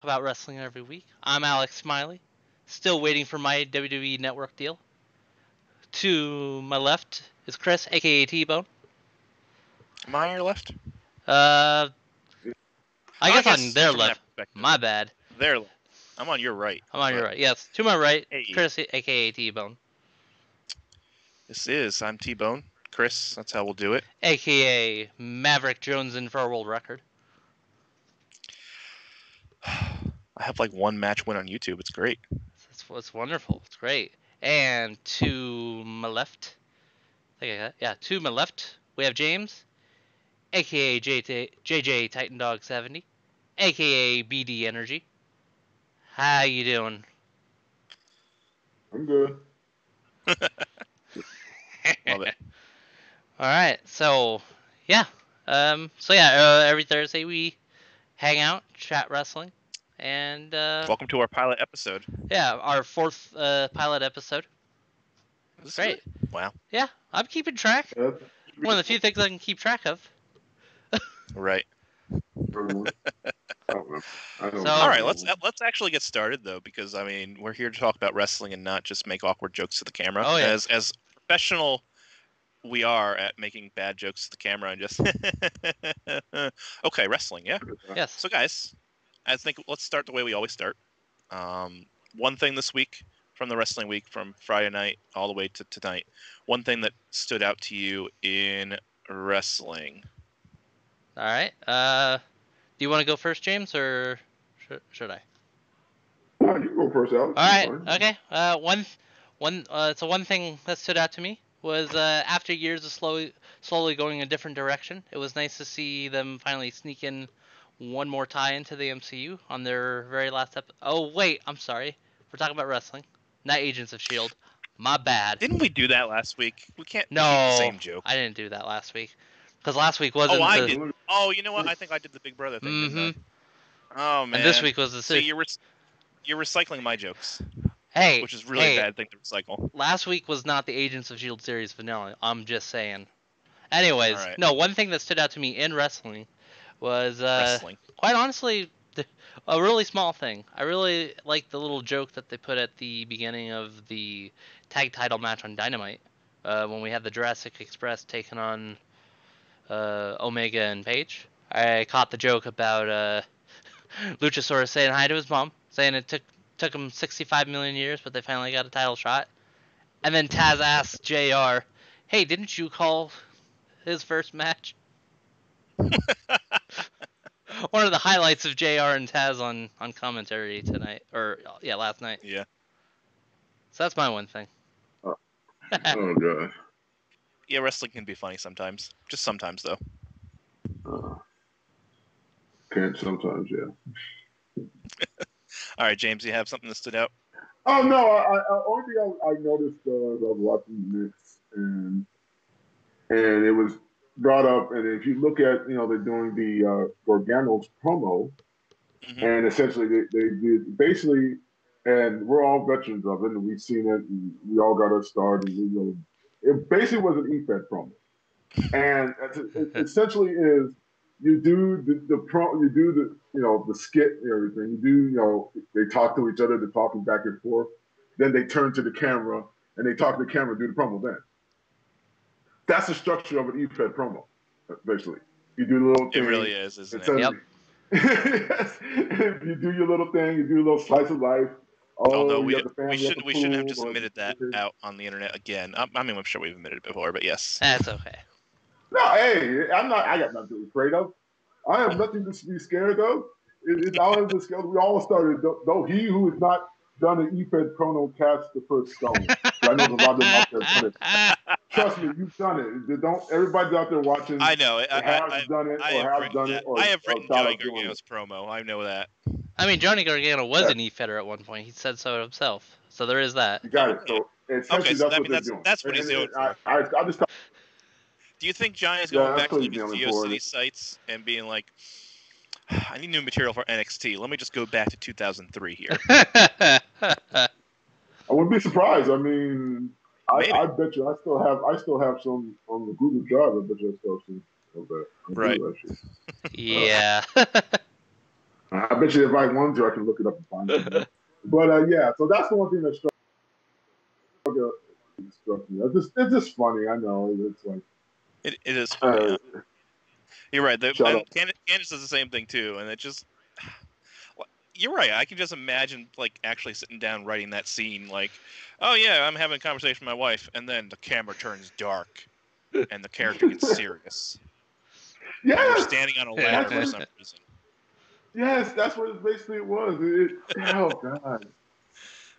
about wrestling every week. I'm Alex Smiley, still waiting for my WWE Network deal. To my left is Chris, aka T-Bone. Am I on your left? I guess on their from that left. perspective. My bad. Their left. I'm on your right. I'm on your right. Yes, to my right, Hey. Chris, aka T-Bone. I'm T-Bone. Chris, that's how we'll do it. AKA Maverick Jones for a world record. I have like one match win on YouTube. It's great. It's wonderful. It's great. And to my left, to my left, we have James, aka JJ Titan Dog 70, aka BD Energy. How you doing? I'm good. Love it. All right, every Thursday we hang out, chat wrestling, and welcome to our pilot episode. Yeah, our fourth pilot episode. This Great. Wow. Yeah, I'm keeping track. One of the few things I can keep track of. Right. All right, let's actually get started though, because I mean we're here to talk about wrestling and not just make awkward jokes to the camera. Oh, yeah. As professional we are at making bad jokes to the camera and just okay, wrestling, yeah. Yes. So guys, I think let's start the way we always start. One thing this week from the wrestling week, from Friday night all the way to tonight, one thing that stood out to you in wrestling. All right. Do you want to go first, James, or should I? You can go first, Alex. All right. Okay. One thing that stood out to me was after years of slowly going a different direction, it was nice to see them finally sneak in one more tie into the MCU on their very last episode. Oh wait, I'm sorry. We're talking about wrestling, not Agents of S.H.I.E.L.D. My bad. Didn't we do that last week? We can't No, repeat the same joke. I didn't do that last week. Because last week wasn't. Oh, I did. Oh, you know what? I think I did the Big Brother thing. Mm-hmm. Didn't I? Oh man. And this week was the. See, you're recycling my jokes. Hey, which is really a bad thing to recycle. Last week was not the Agents of S.H.I.E.L.D. series finale. I'm just saying. Anyways, right. No, one thing that stood out to me in wrestling was quite honestly a really small thing. I really liked the little joke that they put at the beginning of the tag title match on Dynamite when we had the Jurassic Express taking on Omega and Paige. I caught the joke about Luchasaurus saying hi to his mom, saying it took him 65 million years, but they finally got a title shot. And then Taz asks JR, "Hey, didn't you call his first match?" One of the highlights of JR and Taz on commentary tonight, last night. Yeah. So that's my one thing. Oh god. Yeah, wrestling can be funny sometimes. Just sometimes, though. Can't sometimes, yeah. All right, James, you have something that stood out? Oh no! Only thing I noticed I was watching the Knicks and it was brought up. And if you look at they're doing the Gargano's promo, and essentially they did basically, and we're all veterans of it, and we've seen it, and we all got our start, and it basically was an EFED promo, and it essentially is. You do the skit and everything. You do, they talk to each other, they're talking back and forth. Then they turn to the camera and they talk to the camera and do the promo then. That's the structure of an EFED promo, basically. You do the little thing. It really is, isn't it? Yep. Yes. You do your little thing, you do a little slice of life. Although we shouldn't have just admitted that out on the internet again. I mean, I'm sure we've admitted it before, but yes. That's okay. No, hey, I got nothing to be afraid of. I have nothing to be scared of. It's all the skills. We all started, though he who has not done an EFED promo cast the first stone. I know a lot of them out there done it. Trust me, you've done it. Don't everybody's out there watching. I know it. I have done it. I have written Johnny Gargano's promo. I know that. I mean, Johnny Gargano was an EFEDer at one point. He said so himself. So there is that. You got it. So essentially, that's what he's doing. I'll just. Do you think Johnny's going back to his GeoCity sites and being like, I need new material for NXT. Let me just go back to 2003 here. I wouldn't be surprised. I mean, I bet you I still have some on the Google Drive. I bet you I still have some of that. Right. Yeah. I bet you if I wanted to, I can look it up and find it. But yeah, so that's the one thing that struck me. It's just funny. I know it's like it is funny. You're right. Candace does the same thing too, and it just. You're right. I can just imagine like actually sitting down writing that scene. Like, oh yeah, I'm having a conversation with my wife, and then the camera turns dark, and the character gets serious. Yes! And we're standing on a ladder for some reason. Yes, that's what basically it was. Oh God.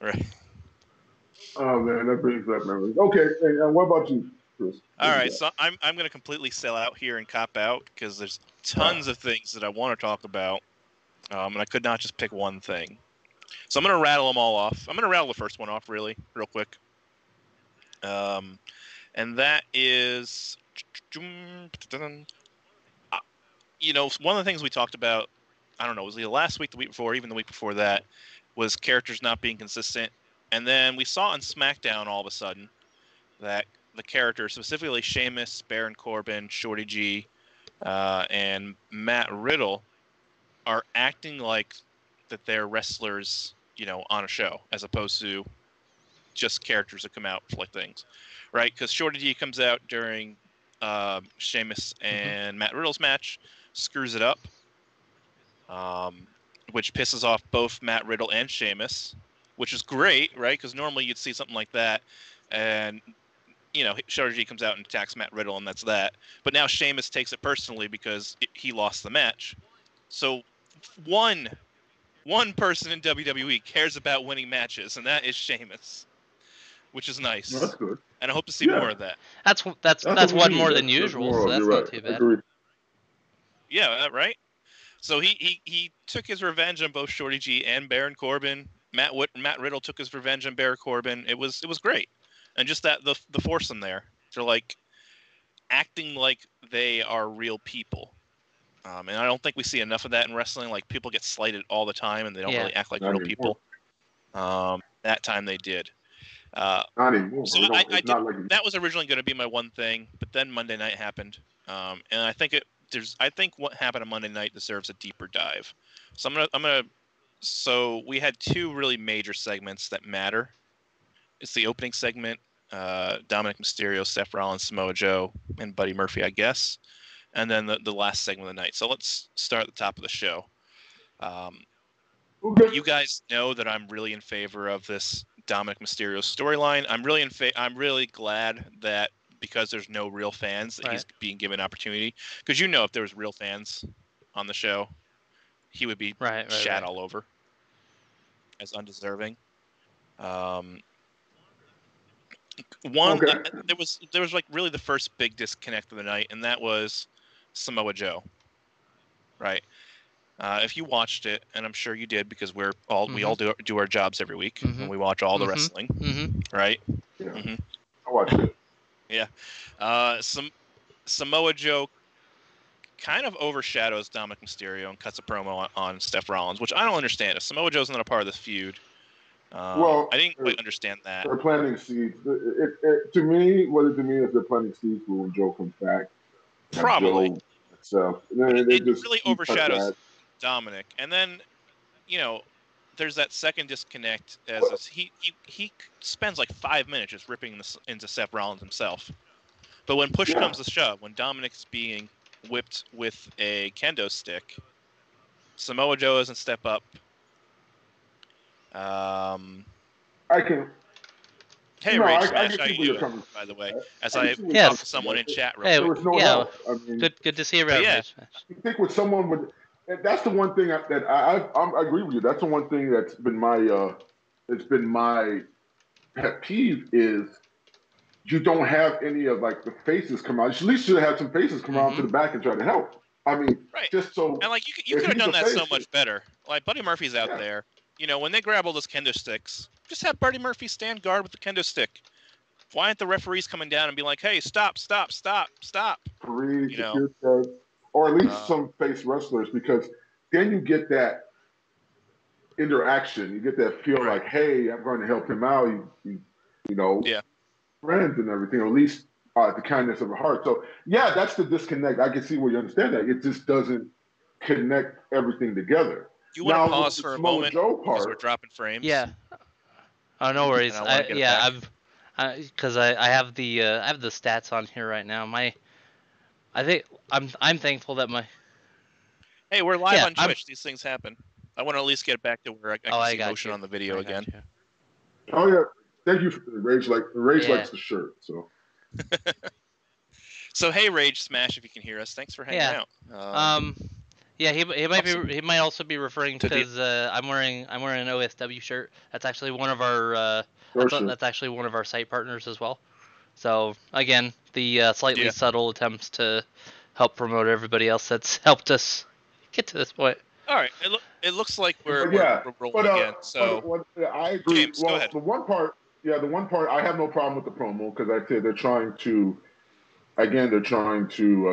Right. Oh man, that brings back memories. Okay, and what about you, Chris? All right, so I'm going to completely sell out here and cop out because there's tons of things that I want to talk about, and I could not just pick one thing. So I'm going to rattle them all off. I'm going to rattle the first one off real quick. And that is, you know, one of the things we talked about, I don't know, was either last week, the week before, even the week before that, was characters not being consistent. And then we saw on Smackdown all of a sudden that the characters, specifically Sheamus, Baron Corbin, Shorty G, and Matt Riddle, are acting like that they're wrestlers, you know, on a show, as opposed to just characters that come out for like things, right? Because Shorty G comes out during Sheamus and Matt Riddle's match, screws it up, which pisses off both Matt Riddle and Sheamus, which is great, right? Because normally you'd see something like that, and you know, Shorty G comes out and attacks Matt Riddle, and that's that. But now Sheamus takes it personally because he lost the match. So one person in WWE cares about winning matches, and that is Sheamus, which is nice. That's good. And I hope to see more of that. That's one more than usual, so that's not too bad. Yeah, right? So he took his revenge on both Shorty G and Baron Corbin. Matt Riddle took his revenge on Baron Corbin. It was great. And just that the foursome there, they're like acting like they are real people, and I don't think we see enough of that in wrestling. Like people get slighted all the time, and they don't really act like real people. That time they did. Not anymore. So that was originally going to be my one thing, but then Monday night happened, and I think what happened on Monday night deserves a deeper dive. So So we had two really major segments that matter. It's the opening segment, Dominic Mysterio, Seth Rollins, Samoa Joe, and Buddy Murphy, I guess. And then the last segment of the night. So let's start at the top of the show. You guys know that I'm really in favor of this Dominic Mysterio storyline. I'm really glad that because there's no real fans that he's being given an opportunity. Because if there was real fans on the show, he would be shat all over as undeserving. There was like really the first big disconnect of the night, and that was Samoa Joe. Right. If you watched it, and I'm sure you did, because we all do our jobs every week, and we watch all the wrestling, right? Yeah. I watched it. Yeah. Samoa Joe kind of overshadows Dominic Mysterio and cuts a promo on Seth Rollins, which I don't understand. If Samoa Joe's not a part of this feud, I didn't quite understand that. They're planting seeds. To me, what it to me is they're planting seeds for when Joe comes back. Probably. So it really overshadows Dominic, and then there's that second disconnect as he spends like 5 minutes just ripping into Seth Rollins himself. But when push comes to shove, when Dominic's being whipped with a kendo stick, Samoa Joe doesn't step up. I can. Hey, Rage Smash, how you doing? By the way, as I talk to someone in chat real quick. I mean, good to see you around. I think with someone with. That's the one thing that I agree with you. That's the one thing that's been my pet peeve is you don't have any of like the faces come out. At least you should have some faces come out to the back and try to help. I mean, just so. And like you could have done that so much better. Like Buddy Murphy's out there. When they grab all those kendo sticks, just have Buddy Murphy stand guard with the kendo stick. Why aren't the referees coming down and be like, "Hey, stop!" Or at least some face wrestlers, because then you get that interaction. You get that feel like, hey, I'm going to help him out. Friends and everything, or at least the kindness of a heart. So, that's the disconnect. I can see where you understand that. It just doesn't connect everything together. you want now, to pause for a moment because we're dropping frames? Yeah. Oh, no worries. Because I have the stats on here right now. I think I'm thankful that my. Hey, we're live on Twitch. These things happen. I want to at least get back to where I can see motion on the video again. Oh yeah, thank you for the Rage. Rage likes the shirt, so. So hey, Rage Smash, if you can hear us, thanks for hanging out. Yeah, he might also be referring because I'm wearing an OSW shirt. That's actually one of our that's actually one of our site partners as well. So again, the slightly subtle attempts to help promote everybody else that's helped us get to this point. All right, it looks like we're rolling again. So I agree. James, go ahead. The one part I have no problem with the promo because I said they're trying to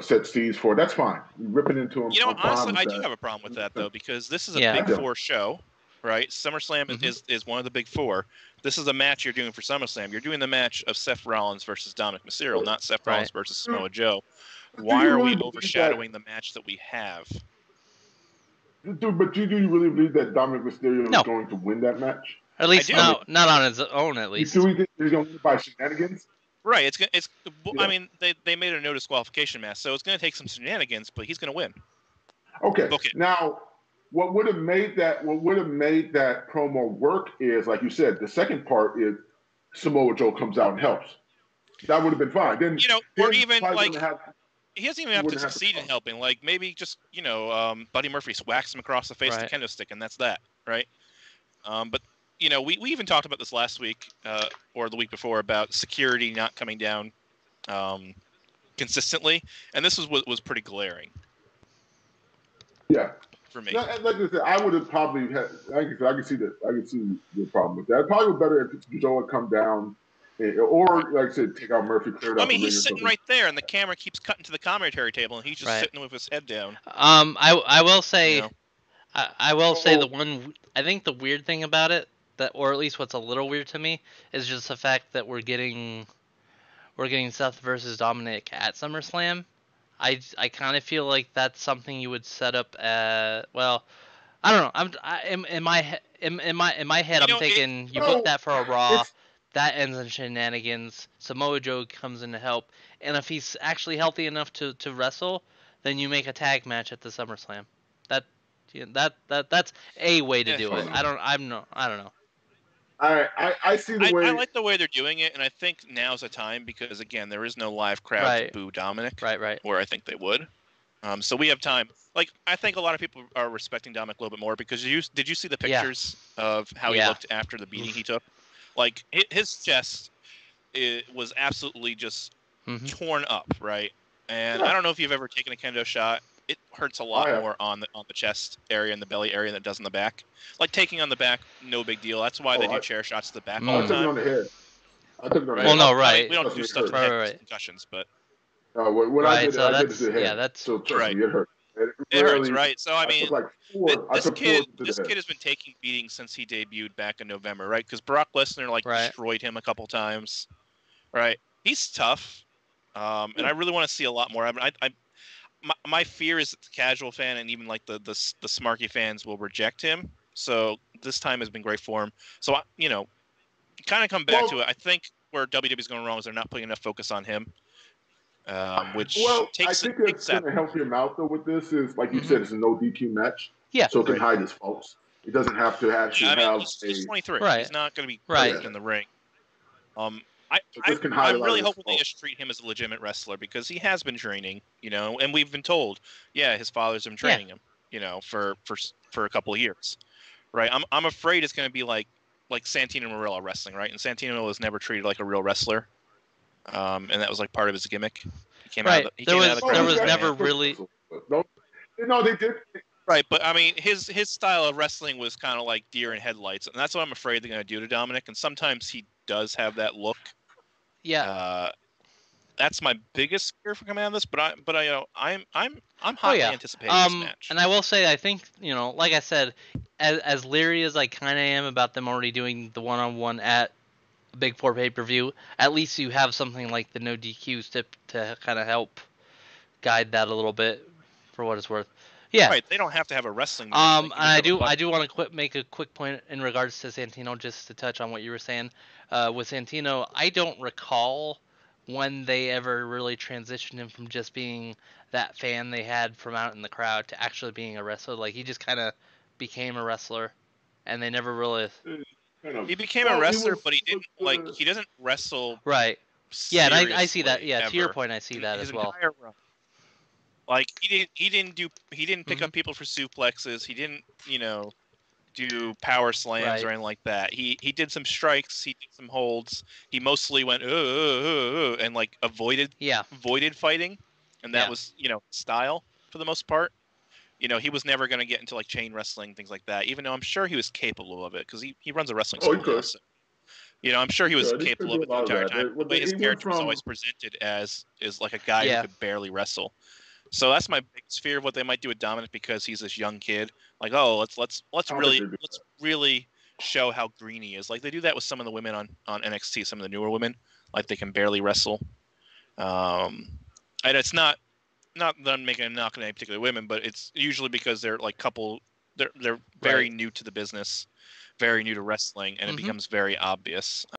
set seeds for it. That's fine. Ripping into them. Honestly, I do have a problem with that though because this is a Big Four show, right? SummerSlam is one of the Big Four. This is a match you're doing for SummerSlam. You're doing the match of Seth Rollins versus Dominic Mysterio, not Seth Rollins versus Samoa Joe. Why are we overshadowing the match that we have? Dude, but do you really believe that Dominic Mysterio is going to win that match? At least not on his own. At least. Do we think he's going to win by shenanigans? Right. It's. I mean, they made a no disqualification match, so it's going to take some shenanigans, but he's going to win. Okay. Now, what would have made that promo work is, like you said, the second part is Samoa Joe comes out and helps. That would have been fine. Then or even like. He doesn't even have to succeed in helping. Like maybe just Buddy Murphy whacks him across the face with a kendo stick, and that's that, right? But we even talked about this last week or the week before about security not coming down consistently, and this was pretty glaring. Yeah, for me. Like I said, I would have probably had. I could see the problem with that. It probably would be better if Joe had come down. Or, like I said, take out Murphy, clear it out. I mean, he's sitting right there, and the camera keeps cutting to the commentary table, and he's just sitting with his head down. I will say, I will say the one. I think the weird thing about it, or at least what's a little weird to me, is just the fact that we're getting Seth versus Dominic at SummerSlam. I kind of feel like that's something you would set up at. Well, I don't know. In my head, I'm thinking you book that for a Raw. That ends in shenanigans. Samoa Joe comes in to help, and if he's actually healthy enough to wrestle, then you make a tag match at the SummerSlam. That's a way to do it. I don't know. I see the way. I like the way they're doing it, and I think now's the time because again, there is no live crowd to boo Dominic. Right. Where I think they would. So we have time. Like I think a lot of people are respecting Dominic a little bit more because did you see the pictures of how he looked after the beating he took? Like his chest, it was absolutely just torn up, right? And I don't know if you've ever taken a kendo shot. It hurts a lot more on the chest area and the belly area than it does on the back. Like taking on the back, no big deal. That's why they do chair shots to the back all the time. I took it on the head. I took it on the head. Well, no, right. We don't do stuff to the head concussions, but. When I did it to the head. Yeah, that's so trust me, it hurt. It hurts, right? So I mean, this kid head. has been taking beatings since he debuted back in November, right? Because Brock Lesnar destroyed him a couple times, right? He's tough, and I really want to see a lot more. I mean, my fear is that the casual fan and even like the smarky fans will reject him. So this time has been great for him. So kind of come back to it. I think where WWE's going wrong is they're not putting enough focus on him. Which takes I think it's going to help him out though with this is like you said, it's a no DQ match. Yeah. So it can hide his faults. He doesn't have to actually have he's 23. Right. He's not going to be perfect in the ring. I'm really hoping they just treat him as a legitimate wrestler because he has been training, and we've been told, his father's been training him, for a couple of years, right? I'm afraid it's going to be like Santino Marella wrestling, right? And Santino was never treated like a real wrestler. And that was like part of his gimmick. He came out of the, there was never really. No, they did. Right, but I mean, his style of wrestling was kind of like deer in headlights, and that's what I'm afraid they're going to do to Dominic. And sometimes he does have that look. Yeah. That's my biggest fear for coming out of this. But I'm hotly anticipating this match. And I will say, I think like I said, as leery as I kind of am about them already doing the one-on-one at Big Four pay-per-view, at least you have something like the no DQs to kind of help guide that a little bit, for what it's worth. Yeah. Right. They don't have to have a wrestling match. And I do want to make a quick point in regards to Santino, just to touch on what you were saying. With Santino, I don't recall when they ever really transitioned him from just being that fan they had from out in the crowd to actually being a wrestler. Like, he just kind of became a wrestler, and they never really. He became a wrestler, but he didn't he doesn't wrestle. Right. Yeah, and I see that. Yeah, ever. to your point, I see that his as well. Entire run. Like he didn't pick up people for suplexes. He didn't do power slams or anything like that. He did some strikes. He did some holds. He mostly went and like avoided fighting, and that was style for the most part. He was never going to get into like chain wrestling, things like that. Even though I'm sure he was capable of it because he runs a wrestling school. Now, so, I'm sure he was capable of it the entire time. The way his character was always presented as is like a guy who could barely wrestle. So that's my biggest fear of what they might do with Dominic because he's this young kid. Like, oh, let's really show how green he is. Like they do that with some of the women on NXT, some of the newer women, like they can barely wrestle. And it's not that I'm making a knock on any particular women, but it's usually because they're like they're very new to the business, very new to wrestling, and it becomes very obvious.